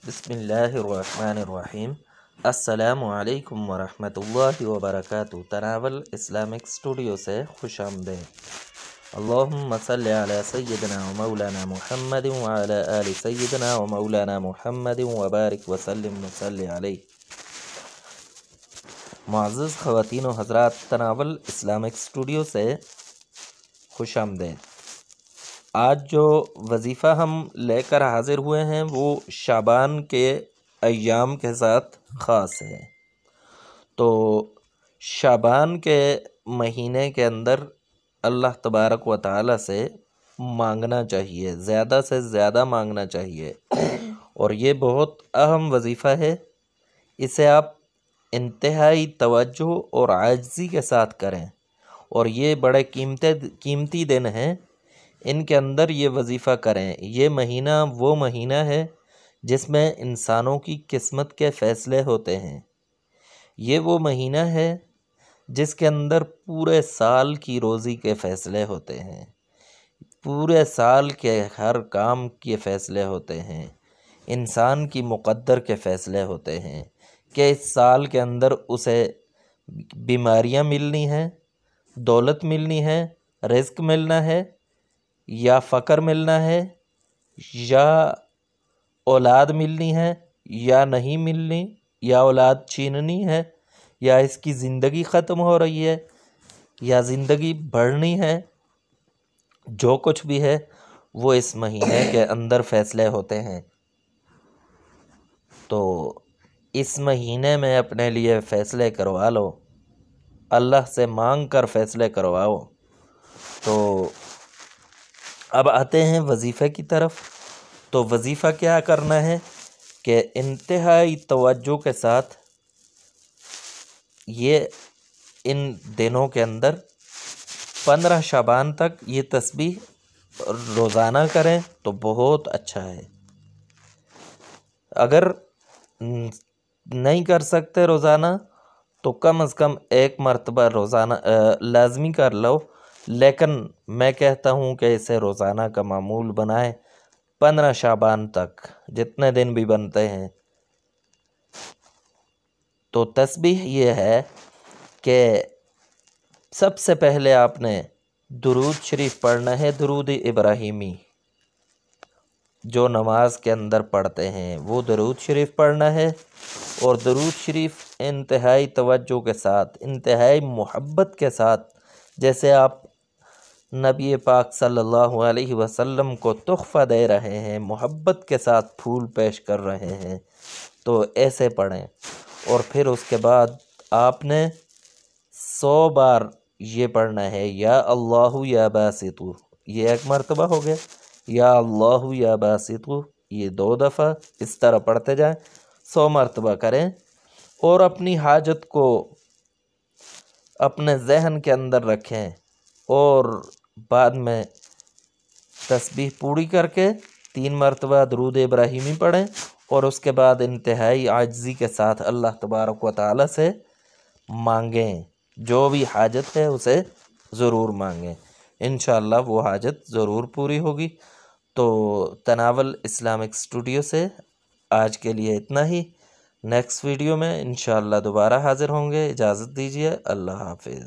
بسم اللہ الرحمن الرحیم۔ السلام علیکم ورحمۃ اللہ وبرکاتہ۔ تناول اسلامک اسٹوڈیو سے خوش آمدید۔ اللہم صلی علی سیدنا و مولانا محمد وعلی آل سیدنا و مولانا محمد وبارک وسلم وصلی علیہ۔ معزز خواتین و حضرات، تناول اسلامک اسٹوڈیو سے خوش آمدید۔ آج جو وظیفہ ہم لے کر حاضر ہوئے ہیں وہ شعبان کے ایام کے ساتھ خاص ہے۔ تو شعبان کے مہینے کے اندر اللہ تبارک و تعالی سے مانگنا چاہیے، زیادہ سے زیادہ مانگنا چاہیے، اور یہ بہت اہم وظیفہ ہے۔ اسے آپ انتہائی توجہ اور عاجزی کے ساتھ کریں، اور یہ بڑے قیمتی دن ہیں، ان کے اندر یہ وظیفہ کریں۔ یہ مہینہ وہ مہینہ ہے جس میں انسانوں کی قسمت کے فیصلے ہوتے ہیں۔ یہ وہ مہینہ ہے جس کے اندر پورے سال کی روزی کے فیصلے ہوتے ہیں، پورے سال کے ہر کام کے فیصلے ہوتے ہیں، انسان کی مقدر کے فیصلے ہوتے ہیں کہ اس سال کے اندر اسے بیماریاں ملنی ہیں، دولت ملنی ہے، رزق ملنا ہے، یا فقر ملنا ہے، یا اولاد ملنی ہے یا نہیں ملنی، یا اولاد چھیننی ہے، یا اس کی زندگی ختم ہو رہی ہے یا زندگی بڑھنی ہے۔ جو کچھ بھی ہے وہ اس مہینے کے اندر فیصلے ہوتے ہیں۔ تو اس مہینے میں اپنے لیے فیصلے کروا لو، اللہ سے مانگ کر فیصلے کرواؤ۔ تو اب آتے ہیں وظیفے کی طرف۔ تو وظیفہ کیا کرنا ہے کہ انتہائی توجہ کے ساتھ یہ ان دنوں کے اندر 15 شعبان تک یہ تسبیح روزانہ کریں تو بہت اچھا ہے۔ اگر نہیں کر سکتے روزانہ تو کم از کم ایک مرتبہ روزانہ لازمی کر لو، لیکن میں کہتا ہوں کہ اسے روزانہ کا معمول بنائیں 15 شعبان تک، جتنے دن بھی بنتے ہیں۔ تو تسبیح یہ ہے کہ سب سے پہلے آپ نے درود شریف پڑھنا ہے، درود ابراہیمی جو نماز کے اندر پڑھتے ہیں وہ درود شریف پڑھنا ہے، اور درود شریف انتہائی توجہ کے ساتھ، انتہائی محبت کے ساتھ، جیسے آپ نبی پاک صلی اللہ علیہ وسلم کو تحفہ دے رہے ہیں، محبت کے ساتھ پھول پیش کر رہے ہیں، تو ایسے پڑھیں۔ اور پھر اس کے بعد آپ نے 100 بار یہ پڑھنا ہے، یا اللہ یا باسط، یہ ایک مرتبہ ہو گیا، یا اللہ یا باسط یہ 2 دفعہ، اس طرح پڑھتے جائیں، 100 مرتبہ کریں، اور اپنی حاجت کو اپنے ذہن کے اندر رکھیں، اور بعد میں تسبیح پوری کر کے 3 مرتبہ درود ابراہیمی پڑھیں، اور اس کے بعد انتہائی عاجزی کے ساتھ اللہ تبارک و تعالی سے مانگیں، جو بھی حاجت ہے اسے ضرور مانگیں، انشاءاللہ وہ حاجت ضرور پوری ہوگی۔ تو تناول اسلامک اسٹوڈیو سے آج کے لیے اتنا ہی۔ نیکسٹ ویڈیو میں انشاءاللہ دوبارہ حاضر ہوں گے۔ اجازت دیجیے، اللہ حافظ۔